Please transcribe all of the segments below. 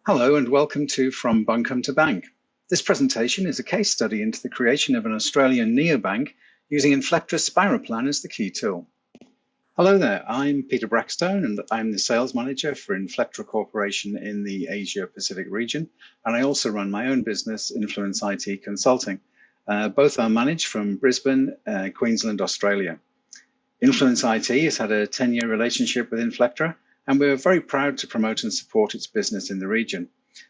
Hello and welcome to From Bunkum to Bank. This presentation is a case study into the creation of an Australian neobank using Inflectra's SpiraPlan as the key tool. Hello there, I'm Peter Brackstone and I'm the sales manager for Inflectra Corporation in the Asia Pacific region, and I also run my own business, Influence IT Consulting. Both are managed from Brisbane, Queensland, Australia. Influence IT has had a 10-year relationship with Inflectra, and we're very proud to promote and support its business in the region.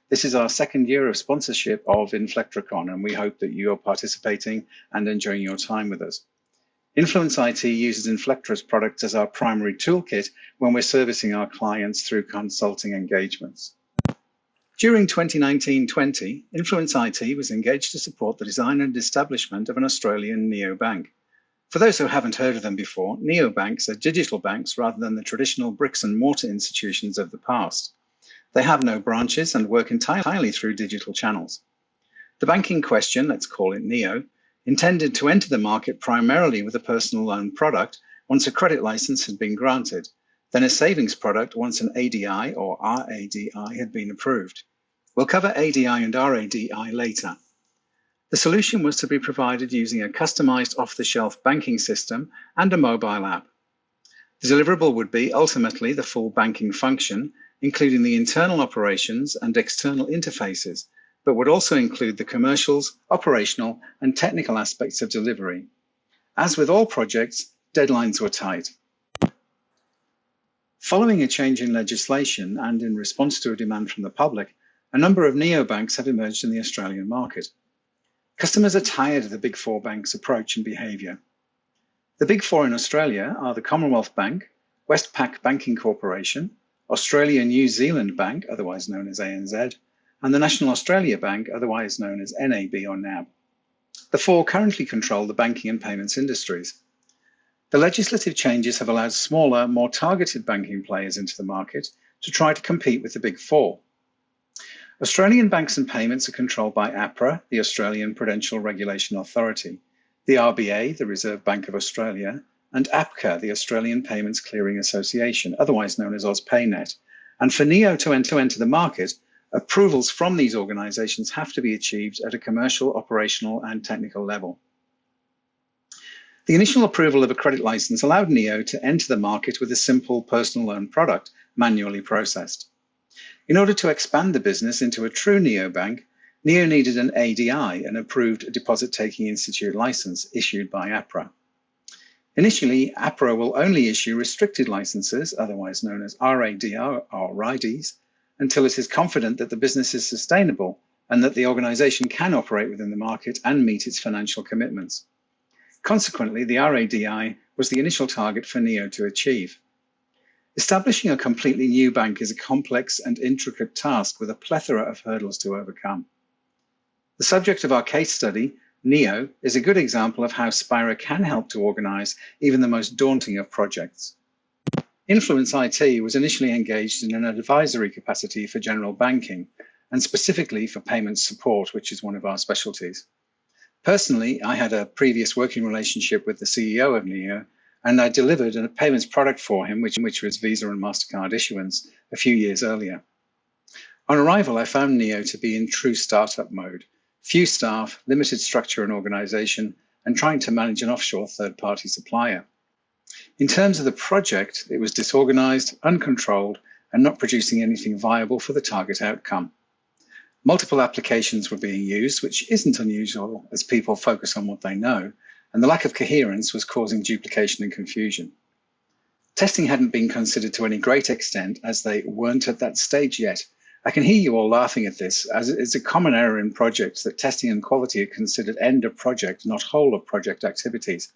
This is our second year of sponsorship of InflectraCon, and we hope that you are participating and enjoying your time with us. Influence IT uses Inflectra's products as our primary toolkit when we're servicing our clients through consulting engagements. During 2019-20, Influence IT was engaged to support the design and establishment of an Australian neobank. For those who haven't heard of them before, neobanks are digital banks rather than the traditional bricks and mortar institutions of the past. They have no branches and work entirely through digital channels. The bank in question, let's call it Neo, intended to enter the market primarily with a personal loan product once a credit license had been granted, then a savings product once an ADI or RADI had been approved. We'll cover ADI and RADI later. The solution was to be provided using a customized off-the-shelf banking system and a mobile app. The deliverable would be ultimately the full banking function, including the internal operations and external interfaces, but would also include the commercials, operational, and technical aspects of delivery. As with all projects, deadlines were tight. Following a change in legislation and in response to a demand from the public, a number of neobanks have emerged in the Australian market. Customers are tired of the Big Four banks' approach and behaviour. The Big Four in Australia are the Commonwealth Bank, Westpac Banking Corporation, Australia-New Zealand Bank, otherwise known as ANZ, and the National Australia Bank, otherwise known as NAB or NAB. The four currently control the banking and payments industries. The legislative changes have allowed smaller, more targeted banking players into the market to try to compete with the Big Four. Australian banks and payments are controlled by APRA, the Australian Prudential Regulation Authority, the RBA, the Reserve Bank of Australia, and APCA, the Australian Payments Clearing Association, otherwise known as AusPayNet. And for Neo to enter the market, approvals from these organisations have to be achieved at a commercial, operational, and technical level. The initial approval of a credit licence allowed Neo to enter the market with a simple personal loan product, manually processed. In order to expand the business into a true neobank, Neo needed an ADI, an approved deposit-taking institute license issued by APRA. Initially, APRA will only issue restricted licenses, otherwise known as RADI or RIDs, until it is confident that the business is sustainable and that the organisation can operate within the market and meet its financial commitments. Consequently, the RADI was the initial target for Neo to achieve. Establishing a completely new bank is a complex and intricate task with a plethora of hurdles to overcome. The subject of our case study, Neo, is a good example of how Spira can help to organise even the most daunting of projects. Influence IT was initially engaged in an advisory capacity for general banking, and specifically for payments support, which is one of our specialties. Personally, I had a previous working relationship with the CEO of Neo, and I delivered a payments product for him, which was Visa and MasterCard issuance a few years earlier. On arrival, I found Neo to be in true startup mode. Few staff, limited structure and organisation, and trying to manage an offshore third-party supplier. In terms of the project, it was disorganised, uncontrolled, and not producing anything viable for the target outcome. Multiple applications were being used, which isn't unusual as people focus on what they know, and the lack of coherence was causing duplication and confusion. Testing hadn't been considered to any great extent as they weren't at that stage yet. I can hear you all laughing at this, as it's a common error in projects that testing and quality are considered end of project, not whole of project activities.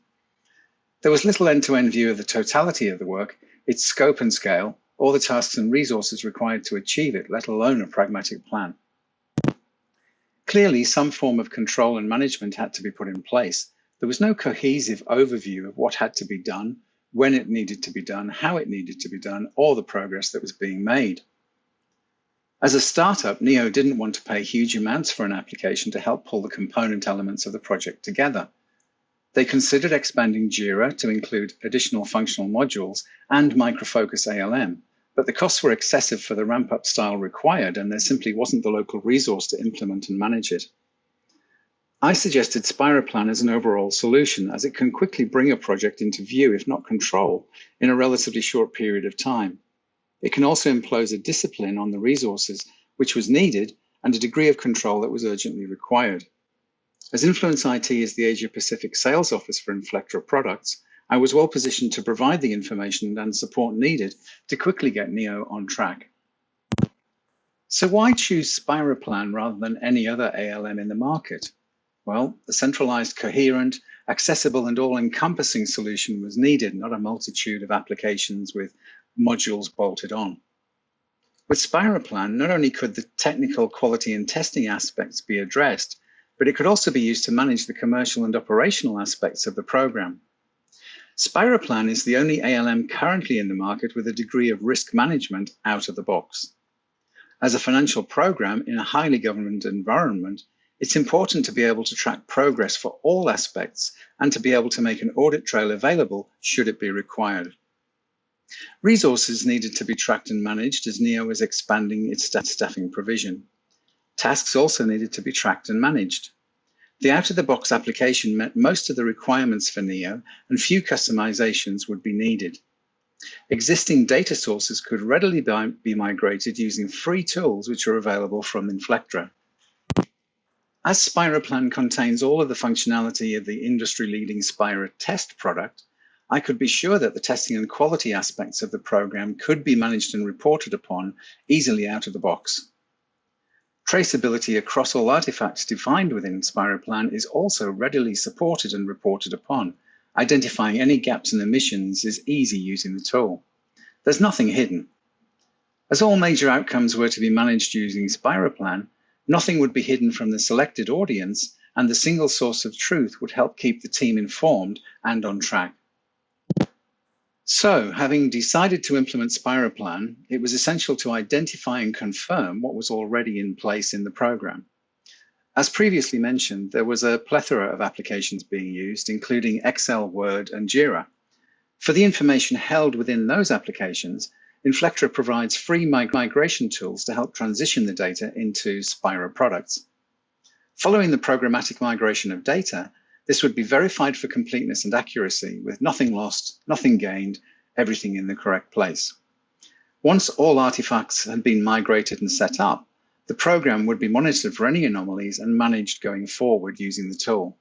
There was little end-to-end view of the totality of the work, its scope and scale, or the tasks and resources required to achieve it, let alone a pragmatic plan. Clearly, some form of control and management had to be put in place. There was no cohesive overview of what had to be done, when it needed to be done, how it needed to be done, or the progress that was being made. As a startup, Neo didn't want to pay huge amounts for an application to help pull the component elements of the project together. They considered expanding Jira to include additional functional modules and Microfocus ALM, but the costs were excessive for the ramp-up style required, and there simply wasn't the local resource to implement and manage it. I suggested SpiraPlan as an overall solution, as it can quickly bring a project into view, if not control, in a relatively short period of time. It can also impose a discipline on the resources which was needed and a degree of control that was urgently required. As Influence IT is the Asia Pacific sales office for Inflectra products, I was well positioned to provide the information and support needed to quickly get Neo on track. So why choose SpiraPlan rather than any other ALM in the market? Well, a centralized, coherent, accessible, and all-encompassing solution was needed, not a multitude of applications with modules bolted on. With SpiraPlan, not only could the technical, quality, and testing aspects be addressed, but it could also be used to manage the commercial and operational aspects of the program. SpiraPlan is the only ALM currently in the market with a degree of risk management out of the box. As a financial program in a highly governed environment, it's important to be able to track progress for all aspects and to be able to make an audit trail available should it be required. Resources needed to be tracked and managed as Neo was expanding its staffing provision. Tasks also needed to be tracked and managed. The out-of-the-box application met most of the requirements for Neo, and few customizations would be needed. Existing data sources could readily be migrated using free tools which are available from Inflectra. As SpiraPlan contains all of the functionality of the industry-leading Spira test product, I could be sure that the testing and quality aspects of the program could be managed and reported upon easily out of the box. Traceability across all artifacts defined within SpiraPlan is also readily supported and reported upon. Identifying any gaps and omissions is easy using the tool. There's nothing hidden. As all major outcomes were to be managed using SpiraPlan, nothing would be hidden from the selected audience, and the single source of truth would help keep the team informed and on track. So, having decided to implement SpiraPlan, it was essential to identify and confirm what was already in place in the program. As previously mentioned, there was a plethora of applications being used, including Excel, Word, and Jira. For the information held within those applications, Inflectra provides free migration tools to help transition the data into Spira products. Following the programmatic migration of data, this would be verified for completeness and accuracy, with nothing lost, nothing gained, everything in the correct place. Once all artifacts had been migrated and set up, the program would be monitored for any anomalies and managed going forward using the tool.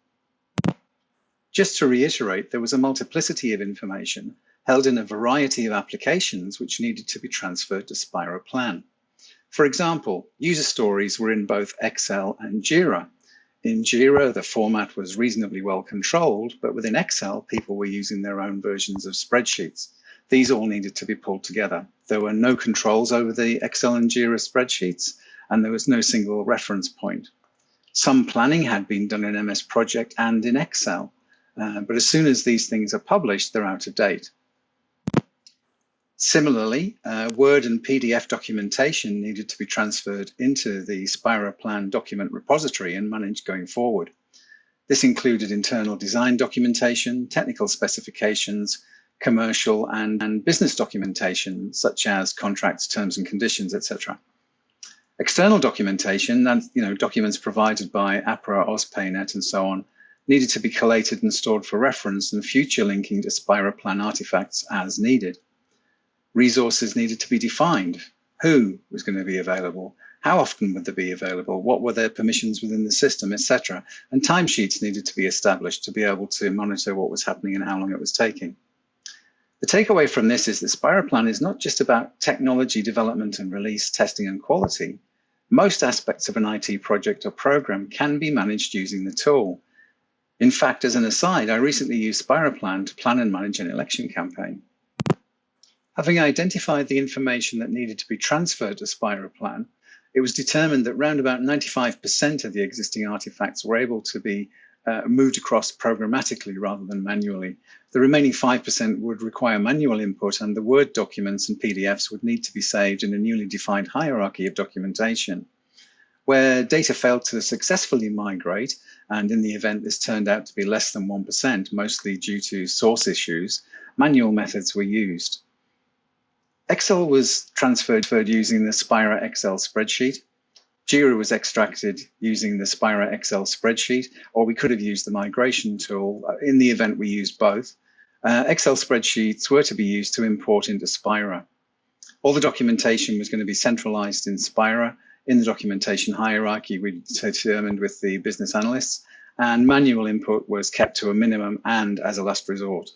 Just to reiterate, there was a multiplicity of information held in a variety of applications which needed to be transferred to SpiraPlan. For example, user stories were in both Excel and Jira. In Jira, the format was reasonably well controlled, but within Excel, people were using their own versions of spreadsheets. These all needed to be pulled together. There were no controls over the Excel and Jira spreadsheets, and there was no single reference point. Some planning had been done in MS Project and in Excel, but as soon as these things are published, they're out of date. Similarly, Word and PDF documentation needed to be transferred into the SpiraPlan document repository and managed going forward. This included internal design documentation, technical specifications, commercial and business documentation, such as contracts, terms and conditions, etc. External documentation, and documents provided by APRA, OzPayNet, and so on, needed to be collated and stored for reference and future linking to SpiraPlan artifacts as needed. Resources needed to be defined. Who was going to be available? How often would they be available? What were their permissions within the system, etc. And timesheets needed to be established to be able to monitor what was happening and how long it was taking. The takeaway from this is that SpiraPlan is not just about technology development and release, testing and quality. Most aspects of an IT project or program can be managed using the tool. In fact, as an aside, I recently used SpiraPlan to plan and manage an election campaign. Having identified the information that needed to be transferred to SpiraPlan, it was determined that around about 95% of the existing artifacts were able to be moved across programmatically rather than manually. The remaining 5% would require manual input, and the Word documents and PDFs would need to be saved in a newly defined hierarchy of documentation. Where data failed to successfully migrate, and in the event this turned out to be less than 1%, mostly due to source issues, manual methods were used. Excel was transferred using the Spira Excel spreadsheet. Jira was extracted using the Spira Excel spreadsheet, or we could have used the migration tool in the event we used both. Excel spreadsheets were to be used to import into Spira. All the documentation was going to be centralized in Spira. In the documentation hierarchy, we determined with the business analysts, and manual input was kept to a minimum and as a last resort.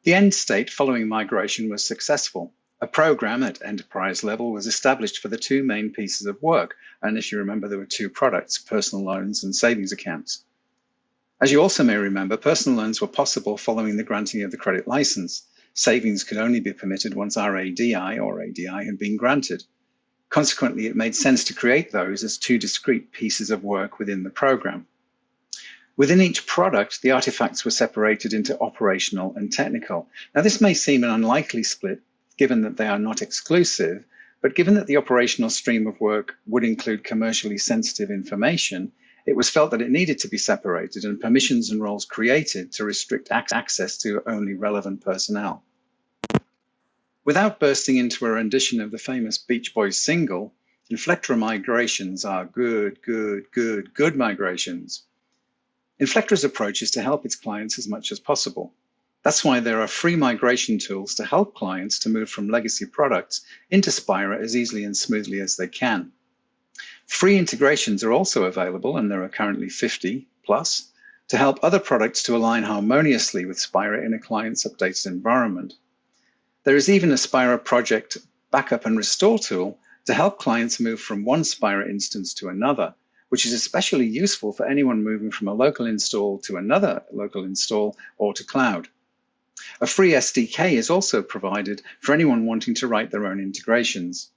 The end state following migration was successful. A program at enterprise level was established for the two main pieces of work, and if you remember, there were two products, personal loans and savings accounts. As you also may remember, personal loans were possible following the granting of the credit license. Savings could only be permitted once RADI or ADI had been granted. Consequently, it made sense to create those as two discrete pieces of work within the program. Within each product, the artifacts were separated into operational and technical. Now, this may seem an unlikely split, given that they are not exclusive, but given that the operational stream of work would include commercially sensitive information, it was felt that it needed to be separated and permissions and roles created to restrict access to only relevant personnel. Without bursting into a rendition of the famous Beach Boys single, Inflectra migrations are good migrations. Inflectra's approach is to help its clients as much as possible. That's why there are free migration tools to help clients to move from legacy products into Spira as easily and smoothly as they can. Free integrations are also available, and there are currently 50 plus, to help other products to align harmoniously with Spira in a client's updated environment. There is even a Spira project backup and restore tool to help clients move from one Spira instance to another, which is especially useful for anyone moving from a local install to another local install or to cloud. A free SDK is also provided for anyone wanting to write their own integrations.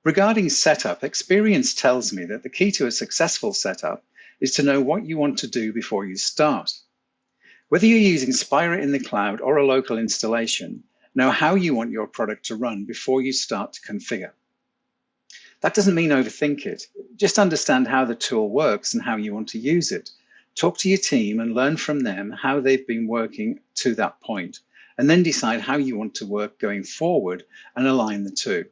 Regarding setup, experience tells me that the key to a successful setup is to know what you want to do before you start. Whether you're using Spira in the cloud or a local installation, know how you want your product to run before you start to configure. That doesn't mean overthink it. Just understand how the tool works and how you want to use it. Talk to your team and learn from them how they've been working to that point, and then decide how you want to work going forward and align the two.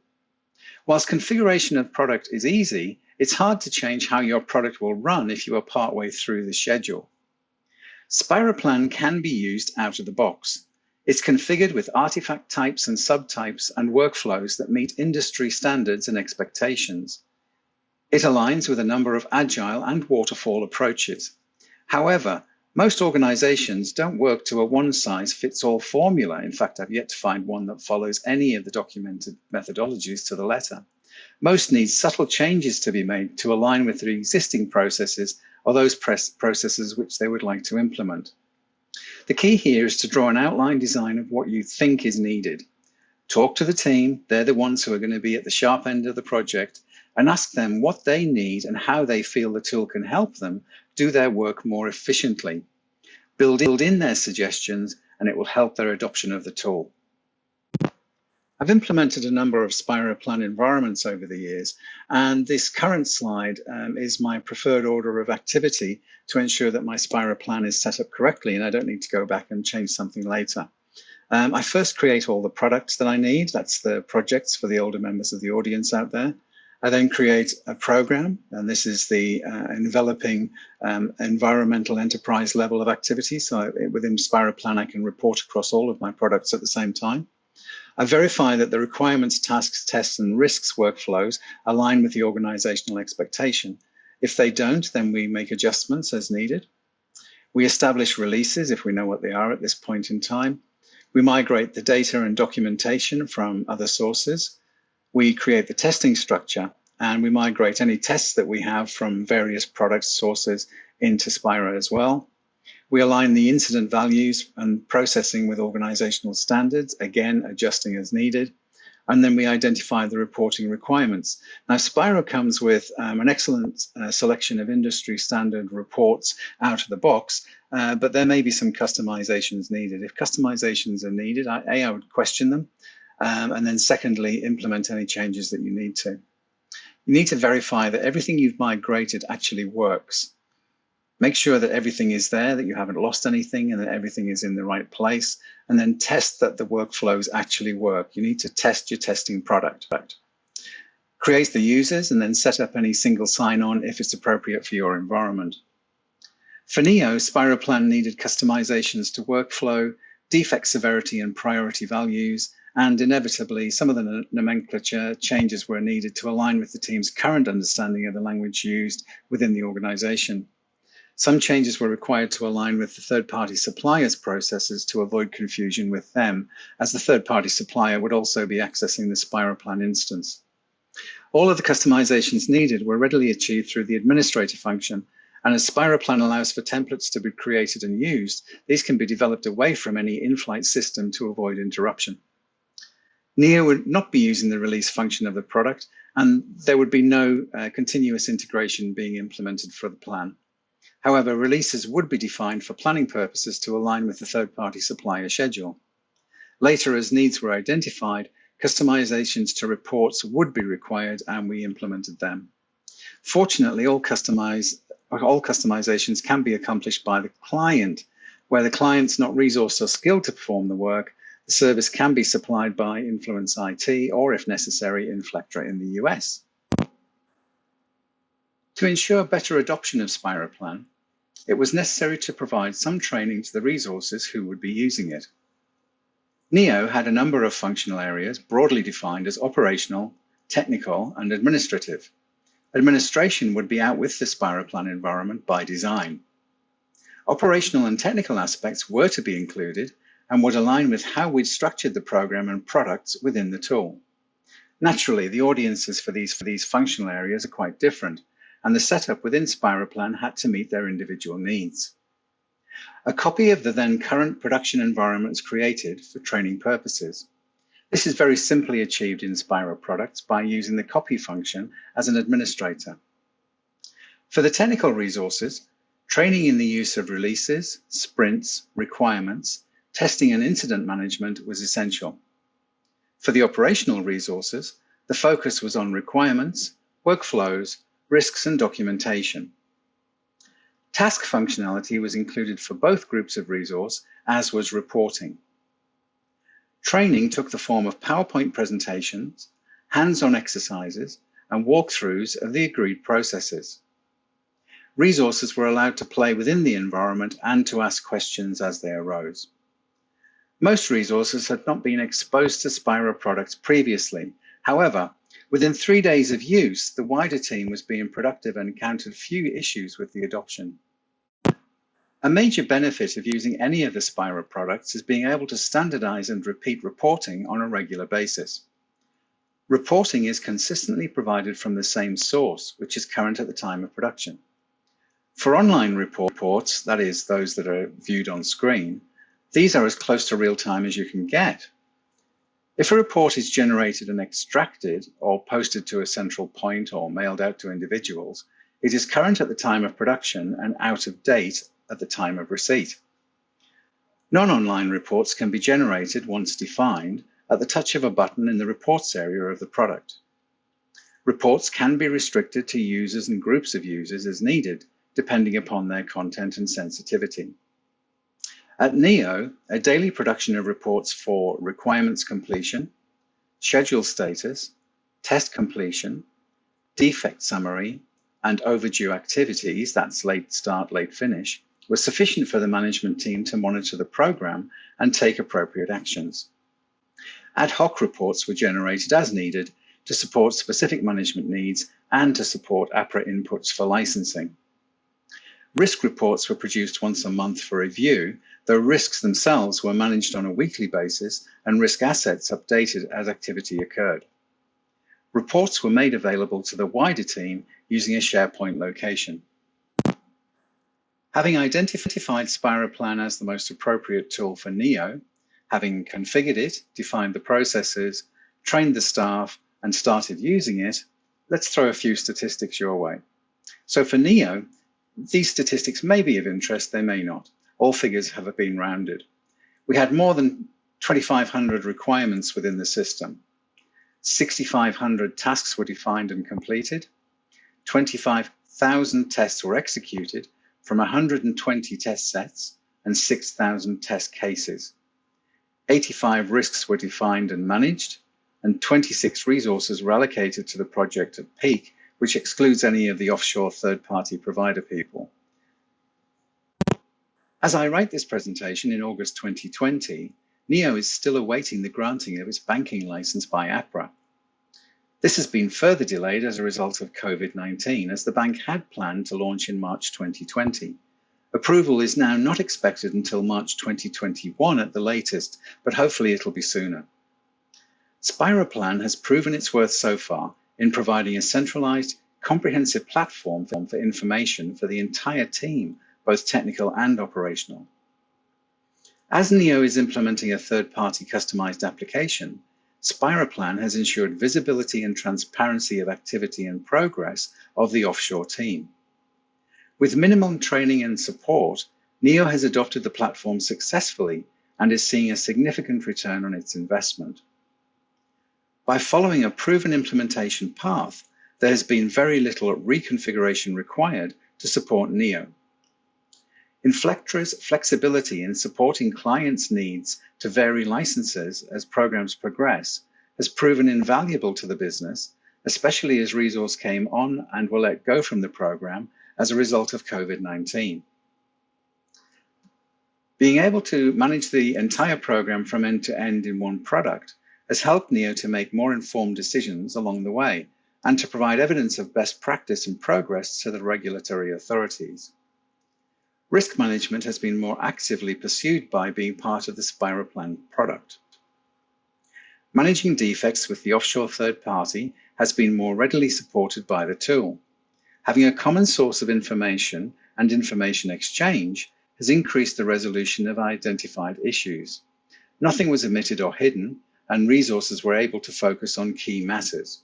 Whilst configuration of product is easy, it's hard to change how your product will run if you are partway through the schedule. SpiraPlan can be used out of the box. It's configured with artifact types and subtypes and workflows that meet industry standards and expectations. It aligns with a number of agile and waterfall approaches. However, most organizations don't work to a one-size-fits-all formula. In fact, I've yet to find one that follows any of the documented methodologies to the letter. Most need subtle changes to be made to align with their existing processes or those processes which they would like to implement. The key here is to draw an outline design of what you think is needed. Talk to the team, they're the ones who are going to be at the sharp end of the project, and ask them what they need and how they feel the tool can help them do their work more efficiently. Build in their suggestions, and it will help their adoption of the tool. I've implemented a number of SpiraPlan environments over the years, and this current slide is my preferred order of activity to ensure that my SpiraPlan is set up correctly and I don't need to go back and change something later. I first create all the products that I need. That's the projects for the older members of the audience out there. I then create a program, and this is the enveloping environmental enterprise level of activity. So within SpiraPlan, I can report across all of my products at the same time. I verify that the requirements, tasks, tests, and risks workflows align with the organizational expectation. If they don't, then we make adjustments as needed. We establish releases if we know what they are at this point in time. We migrate the data and documentation from other sources. We create the testing structure, and we migrate any tests that we have from various product sources into Spira as well. We align the incident values and processing with organizational standards, again, adjusting as needed. And then we identify the reporting requirements. Now, Spira comes with an excellent selection of industry standard reports out of the box, but there may be some customizations needed. If customizations are needed, I would question them. And then secondly, implement any changes that you need to. You need to verify that everything you've migrated actually works. Make sure that everything is there, that you haven't lost anything, and that everything is in the right place, and then test that the workflows actually work. You need to test your testing product. Create the users and then set up any single sign-on if it's appropriate for your environment. For Neo, SpiraPlan needed customizations to workflow, defect severity and priority values, and inevitably some of the nomenclature changes were needed to align with the team's current understanding of the language used within the organization. Some changes were required to align with the third-party supplier's processes to avoid confusion with them, as the third-party supplier would also be accessing the SpiraPlan instance. All of the customizations needed were readily achieved through the administrator function, and as SpiraPlan allows for templates to be created and used, these can be developed away from any in-flight system to avoid interruption. Neo would not be using the release function of the product, and there would be no continuous integration being implemented for the plan. However, releases would be defined for planning purposes to align with the third-party supplier schedule. Later, as needs were identified, customizations to reports would be required, and we implemented them. Fortunately, all customizations can be accomplished by the client. Where the client's not resourced or skilled to perform the work, the service can be supplied by Influence IT or, if necessary, Inflectra in the US. To ensure better adoption of SpiraPlan, it was necessary to provide some training to the resources who would be using it. Neo had a number of functional areas broadly defined as operational, technical, and administrative. Administration would be out with the SpiraPlan environment by design. Operational and technical aspects were to be included and would align with how we'd structured the program and products within the tool. Naturally, the audiences for these functional areas are quite different, and the setup within SpiraPlan had to meet their individual needs. A copy of the then current production environment is created for training purposes. This is very simply achieved in Spira products by using the copy function as an administrator. For the technical resources, training in the use of releases, sprints, requirements, testing and incident management was essential. For the operational resources, the focus was on requirements, workflows, risks, and documentation. Task functionality was included for both groups of resource, as was reporting. Training took the form of PowerPoint presentations, hands-on exercises, and walkthroughs of the agreed processes. Resources were allowed to play within the environment and to ask questions as they arose. Most resources had not been exposed to Spira products previously. However, within 3 days of use, the wider team was being productive and encountered few issues with the adoption. A major benefit of using any of the Spira products is being able to standardize and repeat reporting on a regular basis. Reporting is consistently provided from the same source, which is current at the time of production. For online reports, that is, those that are viewed on screen, these are as close to real time as you can get. If a report is generated and extracted or posted to a central point or mailed out to individuals, it is current at the time of production and out of date at the time of receipt. Non-online reports can be generated once defined at the touch of a button in the reports area of the product. Reports can be restricted to users and groups of users as needed, depending upon their content and sensitivity. At Neo, a daily production of reports for requirements completion, schedule status, test completion, defect summary, and overdue activities, that's late start, late finish, was sufficient for the management team to monitor the program and take appropriate actions. Ad hoc reports were generated as needed to support specific management needs and to support APRA inputs for licensing. Risk reports were produced once a month for review, though risks themselves were managed on a weekly basis and risk assets updated as activity occurred. Reports were made available to the wider team using a SharePoint location. Having identified SpiraPlan as the most appropriate tool for Neo, having configured it, defined the processes, trained the staff, and started using it, let's throw a few statistics your way. So for Neo, these statistics may be of interest, they may not. All figures have been rounded. We had more than 2,500 requirements within the system. 6,500 tasks were defined and completed, 25,000 tests were executed from 120 test sets and 6,000 test cases. 85 risks were defined and managed, and 26 resources were allocated to the project at peak, which excludes any of the offshore third-party provider people. As I write this presentation in August 2020, NEO is still awaiting the granting of its banking license by APRA. This has been further delayed as a result of COVID-19, as the bank had planned to launch in March 2020. Approval is now not expected until March 2021 at the latest, but hopefully it'll be sooner. SpiraPlan has proven its worth so far in providing a centralized, comprehensive platform for information for the entire team, both technical and operational. As NEO is implementing a third-party customized application, SpiraPlan has ensured visibility and transparency of activity and progress of the offshore team. With minimum training and support, NEO has adopted the platform successfully and is seeing a significant return on its investment. By following a proven implementation path, there has been very little reconfiguration required to support NEO. Inflectra's flexibility in supporting clients' needs to vary licenses as programs progress has proven invaluable to the business, especially as resource came on and were let go from the program as a result of COVID-19. Being able to manage the entire program from end to end in one product has helped NEO to make more informed decisions along the way and to provide evidence of best practice and progress to the regulatory authorities. Risk management has been more actively pursued by being part of the SpiraPlan product. Managing defects with the offshore third party has been more readily supported by the tool. Having a common source of information and information exchange has increased the resolution of identified issues. Nothing was omitted or hidden, and resources were able to focus on key matters.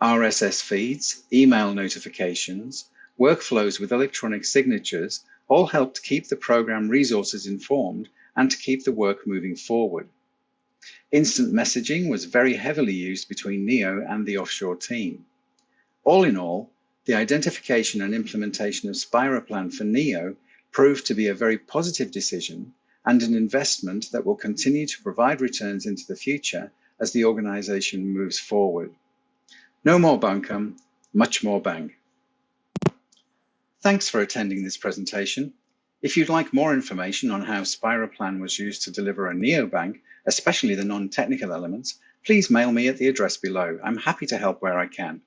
RSS feeds, email notifications, workflows with electronic signatures all helped keep the program resources informed and to keep the work moving forward. Instant messaging was very heavily used between NEO and the offshore team. All in all, the identification and implementation of SpiraPlan for NEO proved to be a very positive decision and an investment that will continue to provide returns into the future as the organization moves forward. No more Bunkum, much more bang. Thanks for attending this presentation. If you'd like more information on how SpiraPlan was used to deliver a neobank, especially the non-technical elements, please mail me at the address below. I'm happy to help where I can.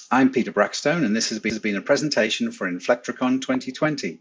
I'm Peter Brackstone, and this has been a presentation for InflectraCon 2020.